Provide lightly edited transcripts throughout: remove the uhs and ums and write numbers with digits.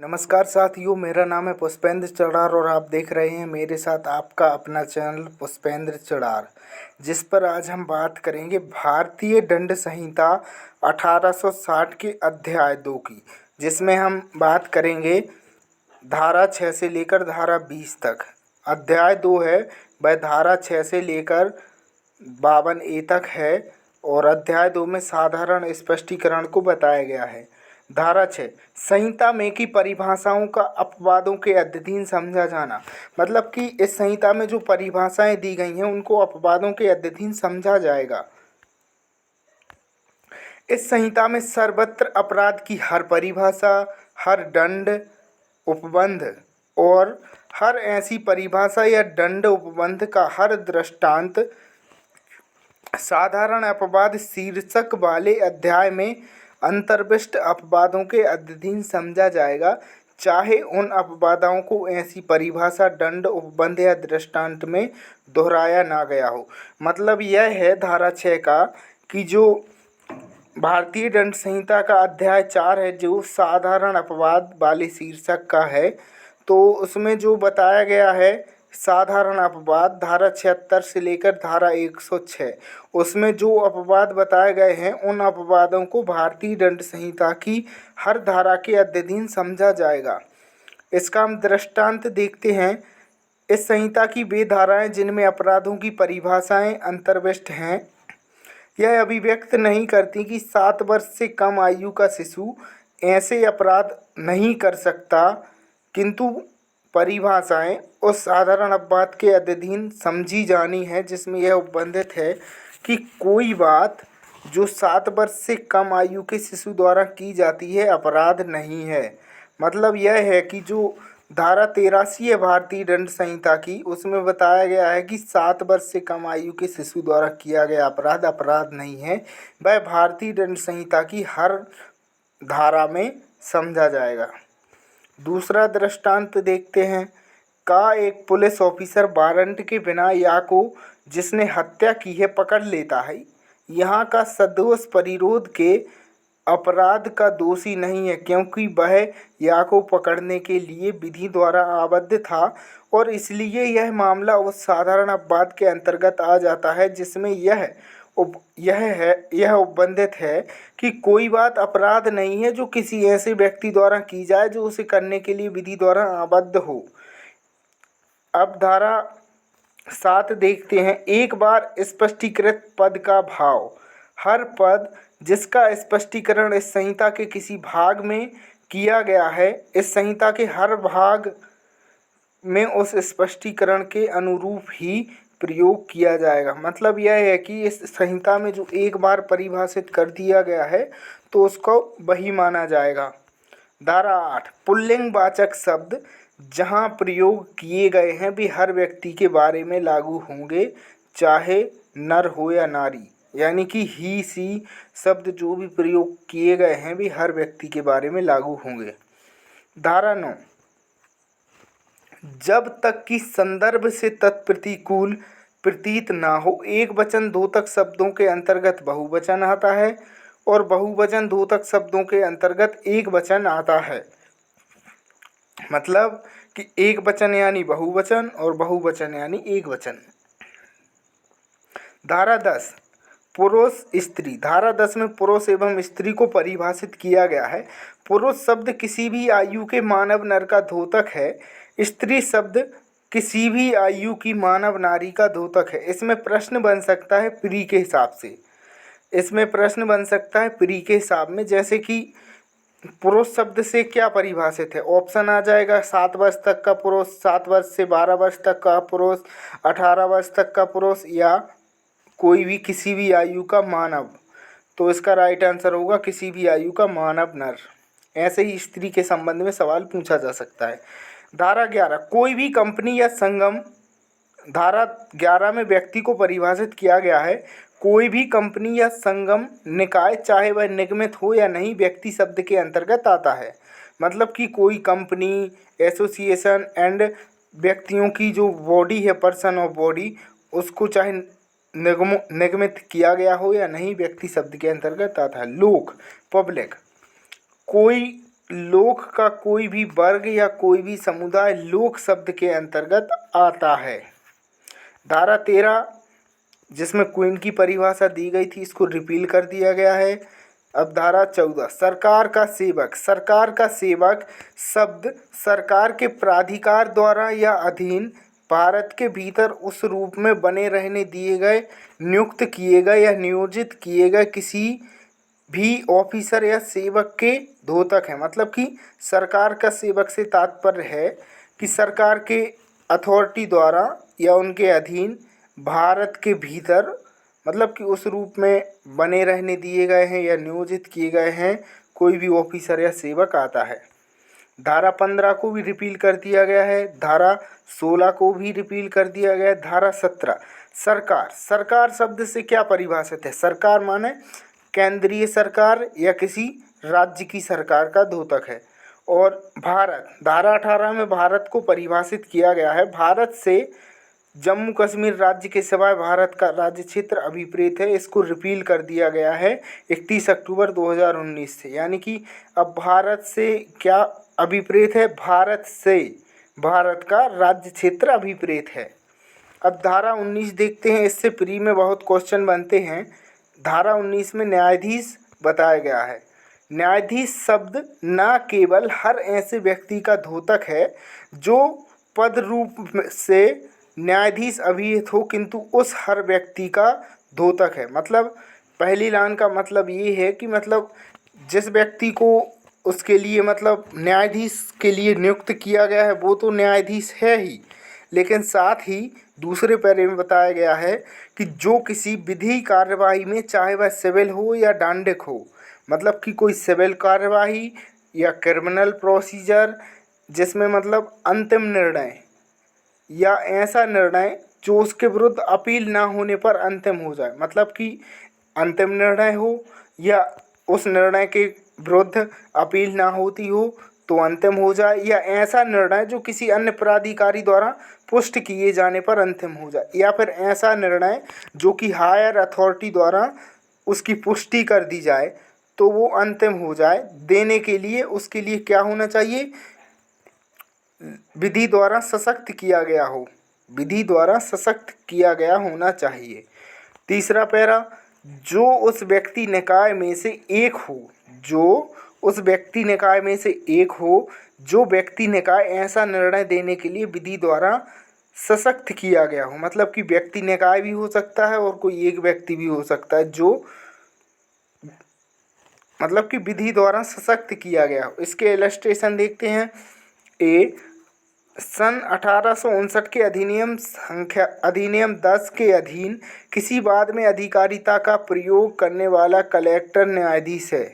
नमस्कार साथियों, मेरा नाम है पुष्पेंद्र चढ़ार और आप देख रहे हैं मेरे साथ आपका अपना चैनल पुष्पेंद्र चढ़ार, जिस पर आज हम बात करेंगे भारतीय दंड संहिता 1860 के अध्याय 2 की, जिसमें हम बात करेंगे धारा 6 से लेकर धारा 20 तक। अध्याय 2 है वह धारा 6 से लेकर 52A तक है और अध्याय 2 में साधारण स्पष्टीकरण को बताया गया है। धारा 6 संहिता में की परिभाषाओं का अपवादों के अधीन समझा जाना, मतलब कि इस संहिता में जो परिभाषाएं दी गई हैं उनको अपवादों के अधीन समझा जाएगा। इस संहिता में सर्वत्र अपराध की हर परिभाषा, हर दंड उपबंध और हर ऐसी परिभाषा या दंड उपबंध का हर दृष्टांत साधारण अपवाद शीर्षक वाले अध्याय में अंतर्विष्ट अपवादों के अधीन समझा जाएगा, चाहे उन अपवादों को ऐसी परिभाषा, दंड, उपबंध या दृष्टांत में दोहराया ना गया हो। मतलब यह है धारा 6 का कि जो भारतीय दंड संहिता का अध्याय 4 है जो साधारण अपवाद वाले शीर्षक का है, तो उसमें जो बताया गया है साधारण अपवाद धारा 76 से लेकर धारा 106, उसमें जो अपवाद बताए गए हैं उन अपवादों को भारतीय दंड संहिता की हर धारा के अधीन समझा जाएगा। इसका हम दृष्टांत देखते हैं। इस संहिता की वे धाराएं जिनमें अपराधों की परिभाषाएं अंतर्विष्ट हैं, यह अभिव्यक्त नहीं करती कि 7 वर्ष से कम आयु का शिशु ऐसे अपराध नहीं कर सकता, किंतु परिभाषाएं उस साधारण अपवाद के अधीन समझी जानी है जिसमें यह उपबंधित है कि कोई बात जो 7 वर्ष से कम आयु के शिशु द्वारा की जाती है अपराध नहीं है। मतलब यह है कि जो धारा 83 है भारतीय दंड संहिता की, उसमें बताया गया है कि 7 वर्ष से कम आयु के शिशु द्वारा किया गया अपराध अपराध नहीं है, वह भारतीय दंड संहिता की हर धारा में समझा जाएगा। दूसरा दृष्टांत देखते हैं। का एक पुलिस ऑफिसर वारंट के बिना या को जिसने हत्या की है पकड़ लेता है, यहाँ का सदोष परिरोध के अपराध का दोषी नहीं है, क्योंकि वह या को पकड़ने के लिए विधि द्वारा आबद्ध था और इसलिए यह मामला उस साधारण अपवाद के अंतर्गत आ जाता है जिसमें यह उपबंधित है कि कोई बात अपराध नहीं है जो किसी ऐसे व्यक्ति द्वारा की जाए जो उसे करने के लिए विधि द्वारा आबद्ध हो। अब धारा 7 देखते हैं। एक बार स्पष्टीकृत पद का भाव, हर पद जिसका स्पष्टीकरण इस संहिता के किसी भाग में किया गया है, इस संहिता के हर भाग में उस स्पष्टीकरण के अनुरूप ही प्रयोग किया जाएगा। मतलब यह है कि इस संहिता में जो एक बार परिभाषित कर दिया गया है तो उसको वही माना जाएगा। धारा 8 पुल्लिंग वाचक शब्द जहाँ प्रयोग किए गए हैं भी हर व्यक्ति के बारे में लागू होंगे, चाहे नर हो या नारी, यानी कि ही सी शब्द जो भी प्रयोग किए गए हैं भी हर व्यक्ति के बारे में लागू होंगे। धारा 9 जब तक कि संदर्भ से तत्प्रतिकूल प्रतीत ना हो, एक वचन द्योतक शब्दों के अंतर्गत बहुवचन आता है और बहुवचन द्योतक शब्दों के अंतर्गत एक वचन आता है। मतलब कि एक वचन यानी बहुवचन और बहुवचन यानी एक वचन। धारा 10 पुरुष स्त्री, धारा 10 में पुरुष एवं स्त्री को परिभाषित किया गया है। पुरुष शब्द किसी भी आयु के मानव नर का द्योतक है, स्त्री शब्द किसी भी आयु की मानव नारी का द्योतक है। इसमें प्रश्न बन सकता है प्री के हिसाब से, जैसे कि पुरुष शब्द से क्या परिभाषित है, ऑप्शन आ जाएगा 7 वर्ष तक का पुरुष, 7 वर्ष से 12 वर्ष तक का पुरुष, 18 वर्ष तक का पुरुष या कोई भी किसी भी आयु का मानव। तो इसका राइट आंसर होगा किसी भी आयु का मानव नर। ऐसे ही स्त्री के संबंध में सवाल पूछा जा सकता है। धारा 11 कोई भी कंपनी या संगम, धारा 11 में व्यक्ति को परिभाषित किया गया है। कोई भी कंपनी या संगम निकाय, चाहे वह निगमित हो या नहीं, व्यक्ति शब्द के अंतर्गत आता है। मतलब कि कोई कंपनी, एसोसिएशन एंड व्यक्तियों की जो बॉडी है, पर्सन ऑफ बॉडी, उसको चाहे निगमित किया गया हो या नहीं, व्यक्ति शब्द के अंतर्गत आता है। लोक, पब्लिक, कोई लोक का कोई भी वर्ग या कोई भी समुदाय लोक शब्द के अंतर्गत आता है। धारा 13 जिसमें क्वीन की परिभाषा दी गई थी, इसको रिपील कर दिया गया है। अब धारा 14 सरकार का सेवक। सरकार का सेवक शब्द सरकार के प्राधिकार द्वारा या अधीन भारत के भीतर उस रूप में बने रहने दिए गए, नियुक्त किए गए या नियोजित किए गए किसी भी ऑफिसर या सेवक के द्योतक है। मतलब कि सरकार का सेवक से तात्पर्य है कि सरकार के अथॉरिटी द्वारा या उनके अधीन भारत के भीतर, मतलब कि उस रूप में बने रहने दिए गए हैं या नियोजित किए गए हैं कोई भी ऑफिसर या सेवक आता है। धारा 15 को भी रिपील कर दिया गया है। धारा 16 को भी रिपील कर दिया गया है। धारा 17 सरकार। सरकार शब्द से क्या परिभाषित है? सरकार माने केंद्रीय सरकार या किसी राज्य की सरकार का द्योतक है। और भारत, धारा 18 में भारत को परिभाषित किया गया है। भारत से जम्मू कश्मीर राज्य के सिवाय भारत का राज्य क्षेत्र अभिप्रेत है। इसको रिपील कर दिया गया है 31 अक्टूबर 2019 से। यानी कि अब भारत से क्या अभिप्रेत है? भारत से भारत का राज्य क्षेत्र अभिप्रेत है। अब धारा 19 देखते हैं। इससे प्री में बहुत क्वेश्चन बनते हैं। धारा 19 में न्यायाधीश बताया गया है। न्यायाधीश शब्द न केवल हर ऐसे व्यक्ति का द्योतक है जो पद रूप से न्यायाधीश अभिहित हो, किंतु उस हर व्यक्ति का द्योतक है। मतलब पहली लाइन का मतलब ये है कि मतलब जिस व्यक्ति को उसके लिए मतलब न्यायाधीश के लिए नियुक्त किया गया है वो तो न्यायाधीश है ही, लेकिन साथ ही दूसरे पैरे में बताया गया है कि जो किसी विधि कार्यवाही में, चाहे वह सिविल हो या डांडिक हो, मतलब कि कोई सिविल कार्यवाही या क्रिमिनल प्रोसीजर जिसमें मतलब अंतिम निर्णय या ऐसा निर्णय जो उसके विरुद्ध अपील ना होने पर अंतिम हो जाए, मतलब कि अंतिम निर्णय हो या उस निर्णय के विरुद्ध अपील ना होती हो तो अंतिम हो जाए, या ऐसा निर्णय जो किसी अन्य प्राधिकारी द्वारा पुष्ट किए जाने पर अंतिम हो जाए, या फिर ऐसा निर्णय जो कि हायर अथॉरिटी द्वारा उसकी पुष्टि कर दी जाए तो वो अंतिम हो जाए। देने के लिए उसके लिए क्या होना चाहिए? विधि द्वारा सशक्त किया गया हो, विधि द्वारा सशक्त किया गया होना चाहिए। तीसरा पैरा, जो उस व्यक्ति निकाय में से एक हो, जो उस व्यक्ति निकाय में से एक हो, जो व्यक्ति निकाय ऐसा निर्णय देने के लिए विधि द्वारा सशक्त किया गया हो। मतलब कि व्यक्ति निकाय भी हो सकता है और कोई एक व्यक्ति भी हो सकता है जो मतलब कि विधि द्वारा सशक्त किया गया हो। इसके इलस्ट्रेशन देखते हैं। सन 1859 के अधिनियम 10 के अधीन किसी वाद में अधिकारिता का प्रयोग करने वाला कलेक्टर न्यायाधीश है।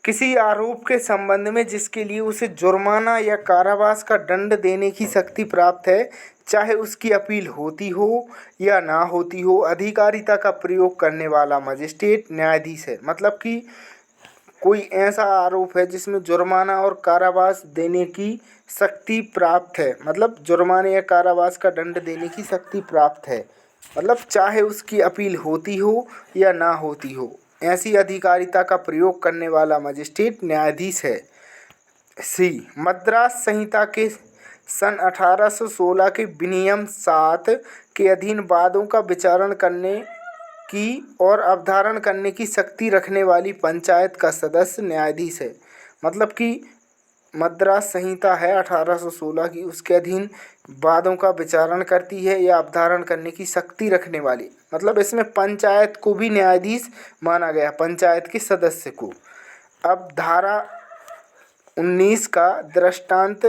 किसी आरोप के संबंध में जिसके लिए उसे जुर्माना या कारावास का दंड देने की शक्ति प्राप्त है, चाहे उसकी अपील होती हो या ना होती हो, अधिकारिता का प्रयोग करने वाला मजिस्ट्रेट न्यायाधीश है। मतलब कि कोई ऐसा आरोप है जिसमें जुर्माना और कारावास देने की शक्ति प्राप्त है, मतलब जुर्माने या कारावास का दंड देने की शक्ति प्राप्त है, मतलब चाहे उसकी अपील होती हो या ना होती हो, ऐसी अधिकारिता का प्रयोग करने वाला मजिस्ट्रेट न्यायाधीश है। सी, मद्रास संहिता के सन 1816 के विनियम 7 के अधीन वादों का विचारण करने की और अवधारण करने की शक्ति रखने वाली पंचायत का सदस्य न्यायाधीश है। मतलब कि मद्रास संहिता है 1816 की, उसके अधीन वादों का विचारण करती है या अवधारण करने की शक्ति रखने वाली, मतलब इसमें पंचायत को भी न्यायाधीश माना गया, पंचायत के सदस्य को। अब धारा 19 का दृष्टांत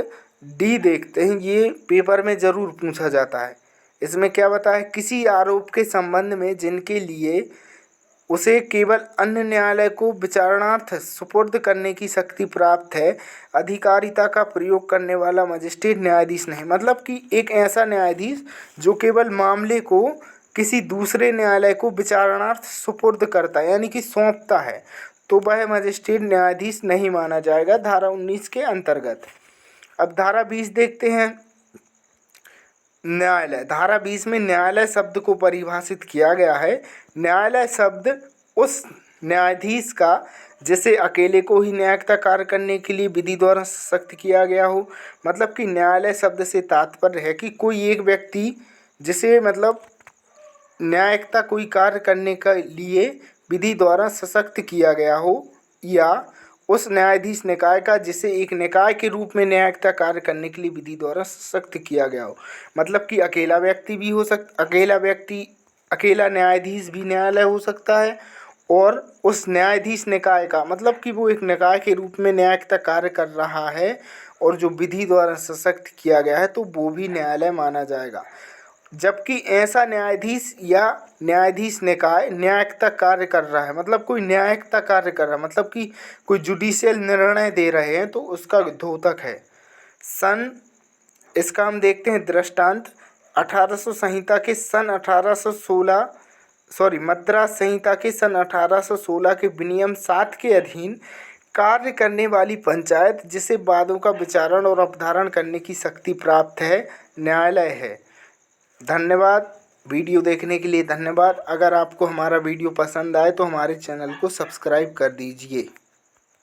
डी देखते हैं। ये पेपर में ज़रूर पूछा जाता है। इसमें क्या बताया? किसी आरोप के संबंध में जिनके लिए उसे केवल अन्य न्यायालय को विचारणार्थ सुपुर्द करने की शक्ति प्राप्त है, अधिकारिता का प्रयोग करने वाला मजिस्ट्रेट न्यायाधीश नहीं। मतलब कि एक ऐसा न्यायाधीश जो केवल मामले को किसी दूसरे न्यायालय को विचारणार्थ सुपुर्द करता है, यानी कि सौंपता है, तो वह मजिस्ट्रेट न्यायाधीश नहीं माना जाएगा धारा 19 के अंतर्गत। अब धारा 20 देखते हैं। न्यायालय, धारा 20 में न्यायालय शब्द को परिभाषित किया गया है। न्यायालय शब्द उस न्यायाधीश का जिसे अकेले को ही न्यायिकता कार्य करने के लिए विधि द्वारा सशक्त किया गया हो। मतलब कि न्यायालय शब्द से तात्पर्य है कि कोई एक व्यक्ति जिसे मतलब न्यायिकता कोई कार्य करने के लिए विधि द्वारा सशक्त किया गया हो, या उस न्यायाधीश निकाय का जिसे एक निकाय के रूप में न्यायिकता कार्य करने के लिए विधि द्वारा सशक्त किया गया हो। मतलब कि अकेला व्यक्ति भी हो सकता, अकेला न्यायाधीश भी न्यायालय हो सकता है, और उस न्यायाधीश निकाय का मतलब कि वो एक निकाय के रूप में न्यायिकता कार्य कर रहा है और जो विधि द्वारा सशक्त किया गया है, तो वो भी न्यायालय माना जाएगा। जबकि ऐसा न्यायाधीश या न्यायाधीश निकाय न्यायिकता कार्य कर रहा है, मतलब कोई न्यायिकता कार्य कर रहा है, मतलब कि कोई जुडिशियल निर्णय दे रहे हैं, तो उसका द्योतक है। इसका हम देखते हैं दृष्टांत। 1800 संहिता के सन 1816 मद्रास संहिता के सन 1816 के विनियम 7 के अधीन कार्य करने वाली पंचायत जिसे वादों का विचारण और अवधारण करने की शक्ति प्राप्त है, न्यायालय है। धन्यवाद। वीडियो देखने के लिए धन्यवाद। अगर आपको हमारा वीडियो पसंद आए तो हमारे चैनल को सब्सक्राइब कर दीजिए।